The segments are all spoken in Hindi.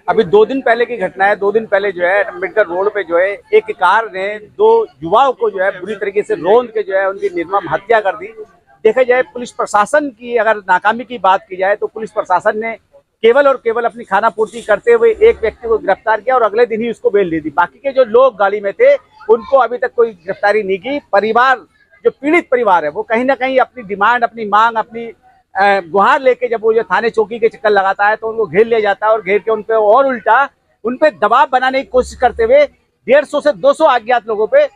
अभी 2 दिन पहले की घटना है। 2 दिन पहले जो है अम्बेडकर रोड पे जो है एक कार ने 2 युवाओं को जो है बुरी तरीके से रौंद के जो है उनकी निर्मम हत्या कर दी। देखा जाए पुलिस प्रशासन की अगर नाकामी की बात की जाए तो पुलिस प्रशासन ने केवल और केवल अपनी खाना पूर्ति करते हुए एक व्यक्ति को गिरफ्तार किया और अगले दिन ही उसको बेल दे दी। बाकी के जो लोग गाड़ी में थे उनको अभी तक कोई गिरफ्तारी नहीं की। परिवार जो पीड़ित परिवार है वो कहीं ना कहीं अपनी डिमांड, अपनी मांग, अपनी गुहार लेके जब वो जो थाने चौकी के चक्कर लगाता है तो उनको घेर लिया जाता है और घेर के उनपे और उल्टा उनपे दबाव बनाने की कोशिश करते हुए 150 से 200 अज्ञात लोगों पे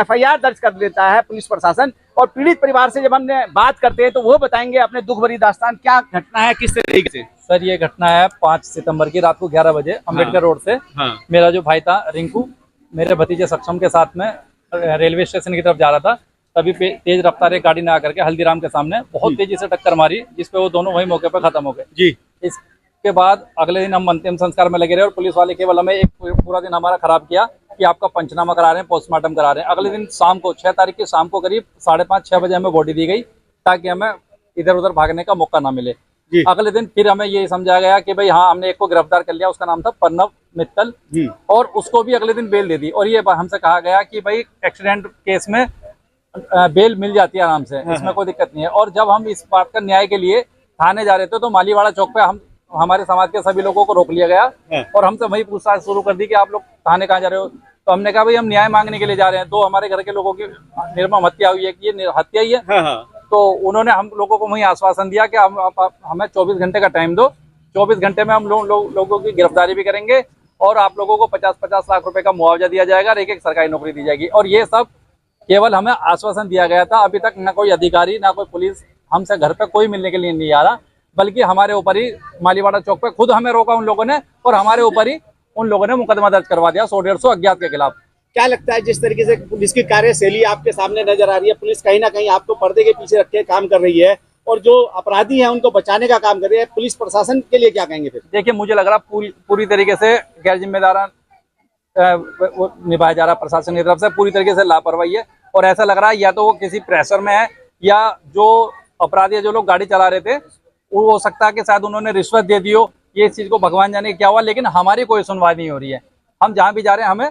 FIR दर्ज कर देता है पुलिस प्रशासन। और पीड़ित परिवार से जब हमने बात करते हैं तो वो बताएंगे अपने दुख भरी दास्तान, क्या घटना है, किस तरीके से। सर ये घटना है 5 सितंबर की रात को 11 बजे अम्बेडकर रोड से। मेरा जो भाई था रिंकू मेरे भतीजे सक्षम के साथ में रेलवे स्टेशन की तरफ जा रहा था, तभी तेज रफ्तार एक गाड़ी ने आकर के हल्दीराम के सामने बहुत तेजी से टक्कर मारी, जिसपे वो दोनों वही मौके पर खत्म हो गए जी। इसके बाद अगले दिन हम अंतिम संस्कार में लगे रहे और पुलिस वाले केवल हमें एक पूरा दिन हमारा खराब किया कि आपका पंचनामा करा रहे हैं, पोस्टमार्टम करा रहे हैं। अगले दिन शाम को 6 तारीख की शाम को करीब 5:30-6 बजे हमें बॉडी दी गई ताकि हमें इधर उधर भागने का मौका ना मिले। अगले दिन फिर हमें ये समझाया गया कि भाई हाँ हमने एक को गिरफ्तार कर लिया, उसका नाम था प्रणव मित्तल जी, और उसको भी अगले दिन बेल दे दी। और ये हमसे कहा गया कि भाई एक्सीडेंट केस में बेल मिल जाती है आराम से, इसमें कोई दिक्कत नहीं है। और जब हम इस बात का न्याय के लिए थाने जा रहे थे तो मालीवाड़ा चौक पे हमारे समाज के सभी लोगों को रोक लिया गया और हमसे वही पूछताछ शुरू कर दी कि आप लोग थाने कहाँ जा रहे हो। तो हमने कहा भाई हम न्याय मांगने के लिए जा रहे हैं। तो हमारे घर के लोगों की निर्मम हत्या हुई है कि ये हत्या ही है। तो उन्होंने हम लोगों को वही आश्वासन दिया कि हमें 24 घंटे का टाइम दो, 24 घंटे में हम लोगों की गिरफ्तारी भी करेंगे और आप लोगों को 50-50 लाख रुपए का मुआवजा दिया जाएगा और एक सरकारी नौकरी दी जाएगी। और ये सब केवल हमें आश्वासन दिया गया था। अभी तक न कोई अधिकारी ना कोई पुलिस हमसे घर पे कोई मिलने के लिए नहीं आ रहा, बल्कि हमारे ऊपर ही मालीवाड़ा चौक पे खुद हमें रोका उन लोगों ने और हमारे ऊपर ही उन लोगों ने मुकदमा दर्ज करवा दिया 100-150 अज्ञात के खिलाफ। क्या लगता है जिस तरीके से पुलिस की कार्यशैली आपके सामने नजर आ रही है, पुलिस कहीं ना कहीं आपको पर्दे के पीछे रख के काम कर रही है और जो अपराधी हैं उनको बचाने का काम कर रही है, पुलिस प्रशासन के लिए क्या कहेंगे? फिर देखिए मुझे लग रहा पूरी तरीके से गैर जिम्मेदार निभाया जा रहा प्रशासन की तरफ से, पूरी तरीके से लापरवाही है। और ऐसा लग रहा है या तो वो किसी प्रेशर में है या जो अपराधी जो लोग गाड़ी चला रहे थे वो हो सकता है कि शायद उन्होंने रिश्वत दे दी हो। ये इस चीज को भगवान जाने क्या हुआ, लेकिन हमारी कोई सुनवाई नहीं हो रही है। हम जहाँ भी जा रहे हैं हमें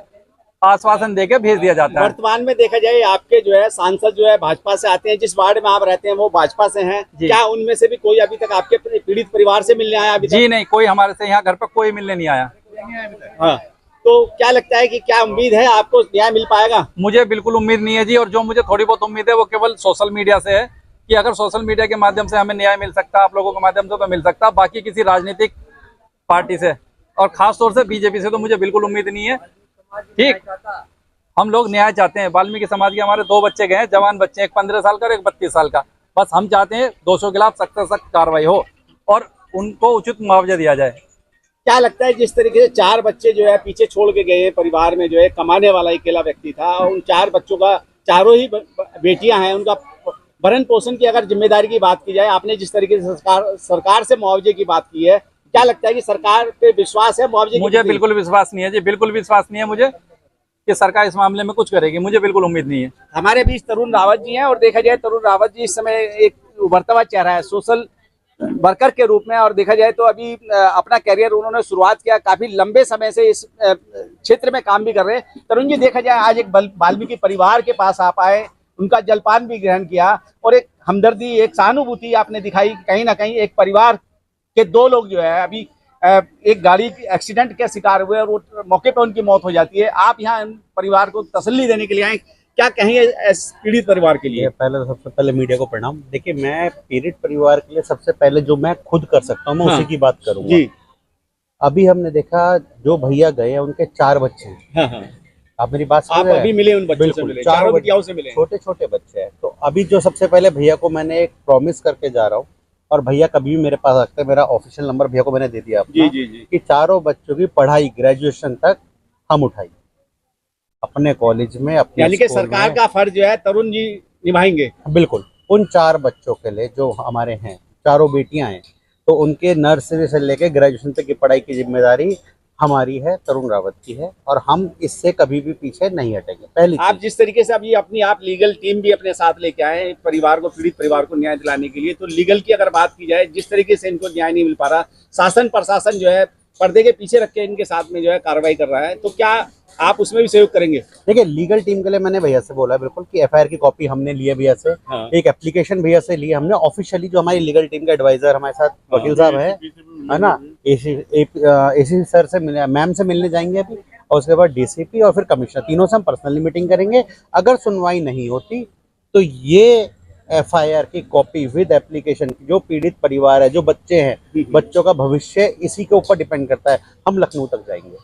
आश्वासन देके भेज दिया जाता है। वर्तमान में देखा जाए आपके जो है सांसद जो है भाजपा से आते हैं, जिस वार्ड में आप रहते हैं वो भाजपा से हैं, क्या उनमें से भी कोई अभी तक आपके पीड़ित परिवार से मिलने आया? अभी जी नहीं, कोई हमारे से यहाँ घर पर कोई मिलने नहीं आया। हाँ, तो क्या लगता है कि क्या उम्मीद है आपको न्याय मिल पाएगा? मुझे बिल्कुल उम्मीद नहीं है जी, और जो मुझे थोड़ी बहुत उम्मीद है वो केवल सोशल मीडिया से है कि अगर सोशल मीडिया के माध्यम से हमें न्याय मिल सकता, आप लोगों के माध्यम से तो मिल सकता, बाकी किसी राजनीतिक पार्टी से और खास तौर से बीजेपी से तो मुझे बिल्कुल उम्मीद नहीं है। ठीक, हम लोग न्याय चाहते हैं। वाल्मीकि समाज के हमारे 2 बच्चे गए, जवान बच्चे, एक 15 साल का और एक 32 साल का। बस हम चाहते हैं दोषियों के खिलाफ सख्त से सख्त कार्रवाई हो और उनको उचित मुआवजा दिया जाए। क्या लगता है जिस तरीके से 4 बच्चे जो है पीछे छोड़ के गए, परिवार में जो है कमाने वाला अकेला व्यक्ति था, उन 4 बच्चों का, चारों ही बेटियां हैं, उनका भरण पोषण की अगर जिम्मेदारी की बात की जाए, आपने जिस तरीके से सरकार से मुआवजे की बात की है, क्या लगता है कि सरकार पे विश्वास है मुआवजे? मुझे बिल्कुल विश्वास नहीं है जी, बिल्कुल विश्वास नहीं है मुझे कि सरकार इस मामले में कुछ करेगी। मुझे बिल्कुल उम्मीद नहीं है। हमारे बीच तरुण रावत जी हैं और देखा जाए तरुण रावत जी इस समय एक उभरता हुआ चेहरा है सोशल वर्कर के रूप में, और देखा जाए तो अभी अपना कैरियर उन्होंने शुरुआत किया, काफी लंबे समय से इस क्षेत्र में काम भी कर रहे हैं। तरुण जी, देखा जाए आज एक वाल्मीकि परिवार के पास आप आए, उनका जलपान भी ग्रहण किया और एक हमदर्दी, एक सहानुभूति आपने दिखाई। कहीं ना कहीं एक परिवार के 2 लोग जो है अभी एक गाड़ी एक्सीडेंट के शिकार हुए और वो मौके पर उनकी मौत हो जाती है। आप यहाँ परिवार को तसल्ली देने के लिए आए, क्या कहेंगे पीड़ित परिवार के लिए? पहले तो सबसे पहले मीडिया को प्रणाम। देखिए, मैं पीड़ित परिवार के लिए सबसे पहले जो मैं खुद कर सकता हूँ मैं उसी की बात करूंगा जी। अभी हमने देखा जो भैया गए हैं उनके 4 बच्चे हैं। आप मेरी बात समझ रहे हैं? अभी मिले उन बच्चों से मिले, चारों बेटियों से मिले, छोटे छोटे बच्चे हैं। तो अभी जो सबसे पहले भैया को मैंने एक प्रॉमिस करके जा रहा हूँ और भैया कभी भी मेरे पास रखते हैं, मेरा ऑफिशियल नंबर भैया को मैंने दे दिया अपना, जी कि चारों बच्चों की पढ़ाई ग्रेजुएशन तक हम उठाएंगे अपने कॉलेज में, अपने यानी कि सरकार का फर्ज जो है तरुण जी निभाएंगे। बिल्कुल। उन 4 बच्चों के लिए जो हमारे हैं, चारों बेटियां हैं, तो उनके नर्सरी से लेके ग्रेजुएशन तक की पढ़ाई की जिम्मेदारी हमारी है, तरुण रावत की है, और हम इससे कभी भी पीछे नहीं हटेंगे। पहली आप जिस तरीके से अभी अपनी आप लीगल टीम भी अपने साथ लेके आए परिवार को, पीड़ित परिवार को न्याय दिलाने के लिए, तो लीगल की अगर बात की जाए, जिस तरीके से इनको न्याय नहीं मिल पा रहा, शासन प्रशासन जो है पर्दे के पीछे रख के इनके साथ में जो है कार्रवाई कर रहा है, तो क्या आप उसमें भी सहयोग करेंगे? देखिए, लीगल टीम के लिए मैंने भैया से बोला बिल्कुल कि एफआईआर की कॉपी हमने ली है भैया से। हाँ। एक एप्लीकेशन भैया से ली है हमने ऑफिशियली, जो हमारी लीगल टीम के एडवाइजर हमारे साथ वकील साहब है ना, एसी सर से मिले, मैम से मिलने जाएंगे अभी, और उसके बाद डीसीपी और फिर कमिश्नर, तीनों से हम पर्सनली मीटिंग करेंगे। अगर सुनवाई नहीं होती तो ये एफआईआर की कॉपी विद एप्लीकेशन, जो पीड़ित परिवार है, जो बच्चे हैं, बच्चों का भविष्य इसी के ऊपर डिपेंड करता है, हम लखनऊ तक जाएंगे,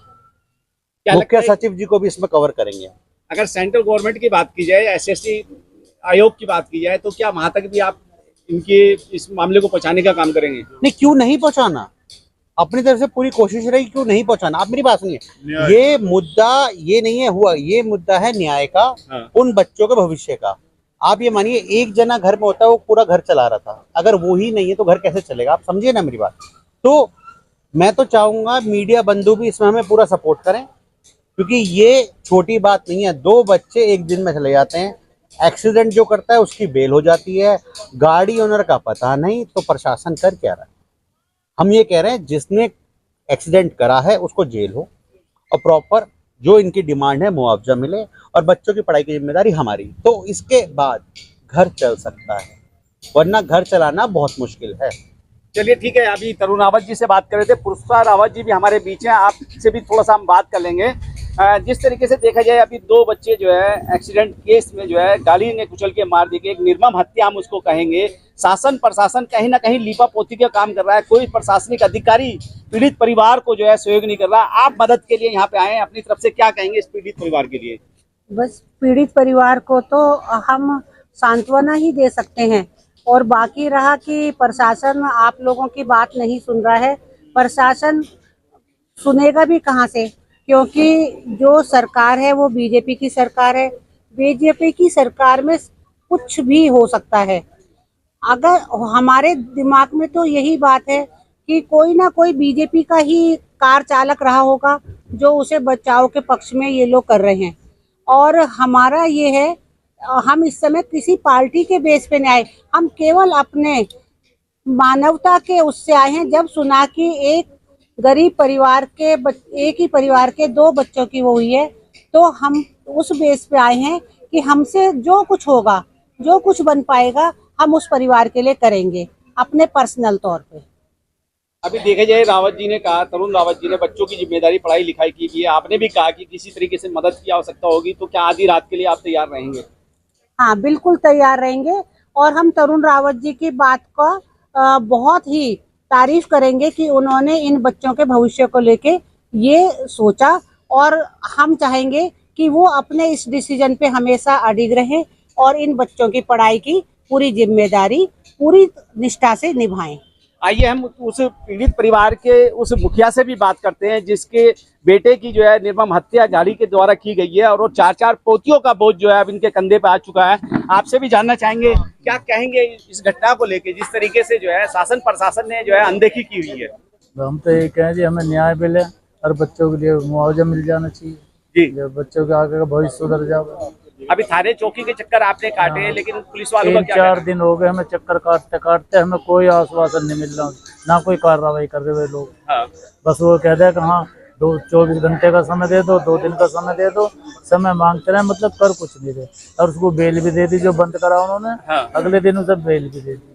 मुख्य सचिव जी को भी इसमें कवर करेंगे। अगर सेंट्रल गवर्नमेंट की बात की जाए, एसएसटी आयोग की बात की जाए, तो क्या वहां तक भी आप इनके इस मामले को पहुंचाने का काम करेंगे? नहीं, क्यों नहीं पहुंचाना, अपनी तरफ से पूरी कोशिश रही, क्यों नहीं पहुंचाना। आप मेरी बात सुनिए, ये मुद्दा ये नहीं है हुआ, ये मुद्दा है न्याय का। हाँ। उन बच्चों के भविष्य का। आप ये मानिए, एक जना घर में होता है, वो पूरा घर चला रहा था, अगर वो ही नहीं है तो घर कैसे चलेगा? आप समझिए ना मेरी बात। तो मैं तो चाहूंगा मीडिया बंधु भी इसमें हमें पूरा सपोर्ट करें, क्योंकि ये छोटी बात नहीं है। 2 बच्चे एक दिन में चले जाते हैं, एक्सीडेंट जो करता है उसकी बेल हो जाती है, गाड़ी ओनर का पता नहीं, तो प्रशासन कर क्या रहा है? हम ये कह रहे हैं, जिसने एक्सीडेंट करा है उसको जेल हो, और प्रॉपर जो इनकी डिमांड है मुआवजा मिले, और बच्चों की पढ़ाई की जिम्मेदारी हमारी, तो इसके बाद घर चल सकता है, वरना घर चलाना बहुत मुश्किल है। चलिए ठीक है, अभी तरुण रावत जी से बात कर रहे थे, पुष्पा रावत जी भी हमारे बीच हैं, आपसे भी थोड़ा सा हम बात कर लेंगे। जिस तरीके से देखा जाए, अभी 2 बच्चे जो है एक्सीडेंट केस में जो है गाड़ी ने कुचल के मार दी, एक निर्मम हत्या हम उसको कहेंगे। शासन प्रशासन कहीं ना कहीं लीपापोती का काम कर रहा है, कोई प्रशासनिक अधिकारी पीड़ित परिवार को जो है सहयोग नहीं कर रहा। आप मदद के लिए यहाँ पे आए हैं, अपनी तरफ से क्या कहेंगे इस पीड़ित परिवार के लिए? बस पीड़ित परिवार को तो हम सांत्वना ही दे सकते हैं, और बाकी रहा कि प्रशासन आप लोगों की बात नहीं सुन रहा है, प्रशासन सुनेगा भी कहाँ से, क्योंकि जो सरकार है वो बीजेपी की सरकार है। बीजेपी की सरकार में कुछ भी हो सकता है। अगर हमारे दिमाग में तो यही बात है कि कोई ना कोई बीजेपी का ही कार चालक रहा होगा जो उसे बचाव के पक्ष में ये लोग कर रहे हैं। और हमारा ये है, हम इस समय किसी पार्टी के बेस पे नहीं आए, हम केवल अपने मानवता के उससे आए हैं। जब सुना कि एक गरीब परिवार के एक ही परिवार के 2 बच्चों की वो हुई है, तो हम उस बेस पे आए हैं कि हमसे जो कुछ होगा, जो कुछ बन पाएगा, हम उस परिवार के लिए करेंगे अपने पर्सनल तौर पे। अभी देखा जाए, रावत जी ने कहा, तरुण रावत जी ने बच्चों की जिम्मेदारी पढ़ाई लिखाई की भी है, आपने भी कहा कि किसी तरीके से मदद की आवश्यकता होगी, तो क्या आधी रात के लिए आप तैयार रहेंगे? हाँ, बिल्कुल तैयार रहेंगे, और हम तरुण रावत जी की बात का बहुत ही तारीफ करेंगे कि उन्होंने इन बच्चों के भविष्य को लेके ये सोचा, और हम चाहेंगे कि वो अपने इस डिसीजन पे हमेशा अडिग रहें और इन बच्चों की पढ़ाई की पूरी जिम्मेदारी पूरी निष्ठा से निभाएं। आइए हम उस पीड़ित परिवार के उस मुखिया से भी बात करते हैं, जिसके बेटे की जो है निर्मम हत्या गाड़ी के द्वारा की गई है, और वो 4-4 पोतियों का बोझ जो है अब इनके कंधे पे आ चुका है। आपसे भी जानना चाहेंगे, क्या कहेंगे इस घटना को लेके, जिस तरीके से जो है शासन प्रशासन ने जो है अनदेखी की हुई है? हम तो ये कहें जी, हमें न्याय मिले और बच्चों के लिए मुआवजा मिल जाना चाहिए जी, बच्चों के आगे का भविष्य सुधर जाए। अभी थाने चौकी के चक्कर आपने काटे हैं, लेकिन पुलिस वालों का क्या 3-4 दिन हो गए हमें चक्कर काटते काटते, हमें कोई आश्वासन नहीं मिल रहा, ना कोई कार्रवाई कर रहे लोग। हाँ। बस वो कहते हैं कि हाँ 24 घंटे का समय दे दो, 2 दिन का समय दे दो, समय मांगते रहे, मतलब कर कुछ नहीं रहे। और उसको बेल भी दे दी, जो बंद करा उन्होंने। हाँ। अगले दिन उसे बेल भी दे दी,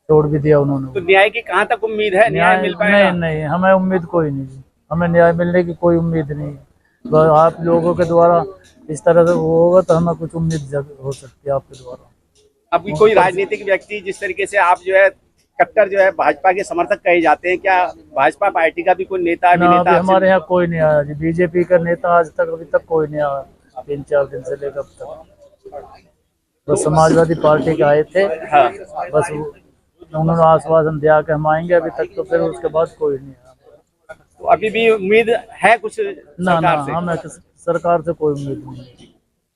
छोड़ भी दिया उन्होंने। तो न्याय की कहाँ तक उम्मीद है? न्याय मिल पाएगा? नहीं, हमें उम्मीद कोई नहीं, हमें न्याय मिलने की कोई उम्मीद नहीं। आप लोगों के द्वारा इस तरह से वो होगा तो हमें कुछ उम्मीद हो सकती है आपके द्वारा। अभी कोई राजनीतिक व्यक्ति, जिस तरीके से आप जो है कट्टर जो है भाजपा के समर्थक कहे जाते हैं, क्या भाजपा पार्टी का भी कोई नेता अभी हमारे यहाँ कोई नहीं आया जी, बीजेपी का नेता आज तक अभी तक कोई नहीं आया, 3-4 दिन से लेकर अब तक। बस समाजवादी पार्टी के आए थे। हाँ। बस उन्होंने आश्वासन दिया कि हम आएंगे, अभी तक तो फिर उसके बाद कोई नहीं आया। तो अभी भी उम्मीद है कुछ ना, हमें सरकार से कोई उम्मीद नहीं।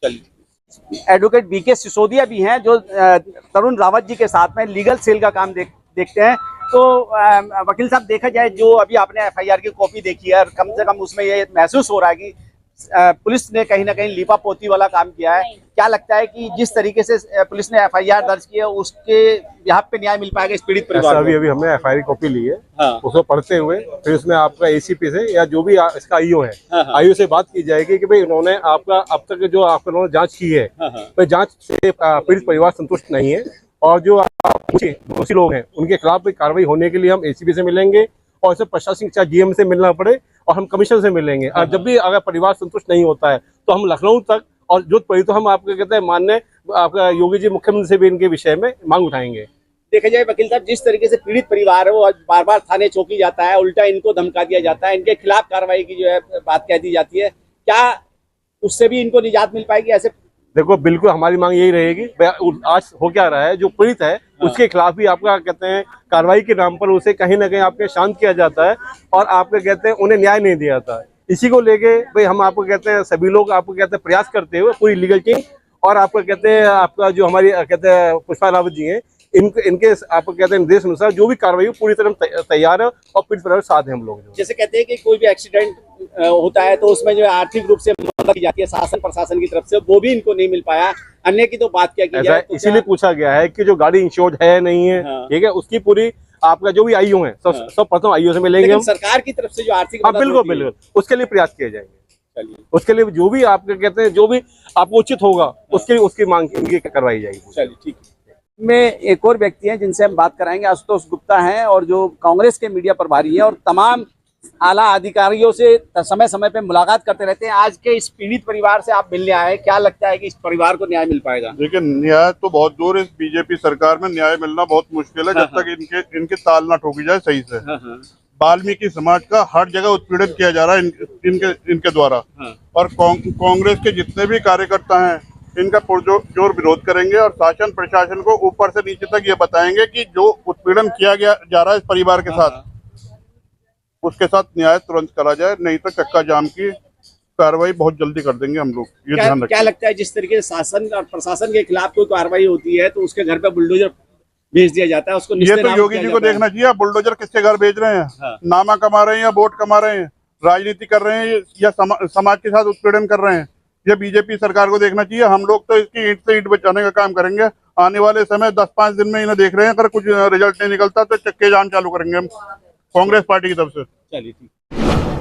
चलिए, एडवोकेट बीके सिसोदिया भी हैं, जो तरुण रावत जी के साथ में लीगल सेल का काम देखते हैं। तो वकील साहब, देखा जाए जो अभी आपने एफआईआर की कॉपी देखी है, कम से कम उसमें ये महसूस हो रहा है कि पुलिस ने कहीं ना कहीं लीपापोती वाला काम किया है। क्या लगता है कि जिस तरीके से पुलिस ने FIR दर्ज की है उसके यहाँ पे न्याय मिल पाएगा इस पीड़ित परिवार अभी को? अभी हमने FIR कॉपी ली है। हाँ। उसको पढ़ते हुए फिर उसमें आपका ACP से या जो भी इसका IO है, हाँ। IO से बात की जाएगी कि भाई उन्होंने आपका अब तक जो आप उन्होंने जांच की है, भाई जांच से पीड़ित परिवार संतुष्ट नहीं है और जो दोषी लोग हैं उनके खिलाफ भी कार्रवाई होने के लिए हम ACP से मिलेंगे और इसे प्रशासनिक चाहे GM से मिलना पड़े और हम कमिश्नर से मिलेंगे। और जब भी अगर परिवार संतुष्ट नहीं होता है तो हम लखनऊ तक और जरूरत पड़ी तो हम आपको कहते हैं माननीय आपका योगी जी मुख्यमंत्री से भी इनके विषय में मांग उठाएंगे। देखा जाए वकील साहब, जिस तरीके से पीड़ित परिवार है वो बार बार थाने चौकी जाता है, उल्टा इनको धमका दिया जाता है, इनके खिलाफ कार्रवाई की जो है बात कह दी जाती है, क्या उससे भी इनको निजात मिल पाएगी? ऐसे देखो बिल्कुल हमारी मांग यही रहेगी। आज हो क्या रहा है, जो पीड़ित है उसके खिलाफ भी आपका कहते हैं कार्रवाई के नाम पर उसे कहीं ना कहीं आपके शांत किया जाता है और आपके कहते हैं उन्हें न्याय नहीं दिया जाता है। इसी को लेके भाई हम आपको कहते हैं सभी लोग आपको कहते हैं प्रयास करते हुए पूरी लीगल टीम और आपको कहते हैं आपका जो हमारी कहते हैं पुष्पा रावत जी हैं इनके आपको कहते हैं निर्देश अनुसार जो भी कार्रवाई हो पूरी तरह तैयार है और पीड़ित परिवार के साथ हैं हम लोग। जैसे कहते हैं कि कोई भी एक्सीडेंट होता है तो उसमें जो है आर्थिक रूप से मदद की जाती है शासन प्रशासन की तरफ से, वो भी इनको नहीं मिल पाया। अन्य की तो बात क्या की जाए, तो इसीलिए पूछा गया है कि जो गाड़ी इंश्योर्ड है नहीं है, ठीक है, उसकी पूरी आपका जो भी IO है सब प्रथम IO से मिलेंगे हम। सरकार की तरफ से जो आर्थिक मदद बिल्कुल बिल्कुल उसके लिए प्रयास किए जाएंगे। उसके लिए जो भी आपके कहते हैं जो भी आपको उचित होगा उसकी मांग करवाई जाएगी। चलिए ठीक है। में एक और व्यक्ति हैं जिनसे हम बात कराएंगे, आशुतोष गुप्ता हैं और जो कांग्रेस के मीडिया प्रभारी हैं और तमाम आला अधिकारियों से समय समय पे मुलाकात करते रहते हैं। आज के इस पीड़ित परिवार से आप मिलने आए, क्या लगता है कि इस परिवार को न्याय मिल पाएगा? देखिए न्याय तो बहुत दूर है, इस बीजेपी सरकार में न्याय मिलना बहुत मुश्किल है जब तक इनके ताल ना ठोकी जाए सही से। वाल्मीकि समाज का हर जगह उत्पीड़न किया जा रहा है इनके द्वारा और कांग्रेस के जितने भी कार्यकर्ता हैं इनका पुरजोर विरोध करेंगे और शासन प्रशासन को ऊपर से नीचे तक ये बताएंगे कि जो उत्पीड़न किया जा रहा है इस परिवार के साथ उसके साथ न्याय तुरंत करा जाए, नहीं तो चक्का जाम की कार्रवाई बहुत जल्दी कर देंगे हम लोग। ये ध्यान रखें। क्या लगता है जिस तरीके से शासन और प्रशासन के खिलाफ कोई कार्रवाई होती है तो उसके घर पे बुलडोजर भेज दिया जाता है, उसको ये तो योगी जी को देखना चाहिए। बुलडोजर किसके घर भेज रहे हैं? नामा कमा रहे हैं या वोट कमा रहे हैं, राजनीति कर रहे हैं या समाज के साथ उत्पीड़न कर रहे हैं? ये बीजेपी सरकार को देखना चाहिए। हम लोग तो इसकी ईंट से ईंट बचाने का काम करेंगे। आने वाले समय 10-5 दिन में इन्हें देख रहे हैं, अगर कुछ रिजल्ट नहीं निकलता तो चक्के जाम चालू करेंगे हम कांग्रेस पार्टी की तरफ से। चलिए ठीक।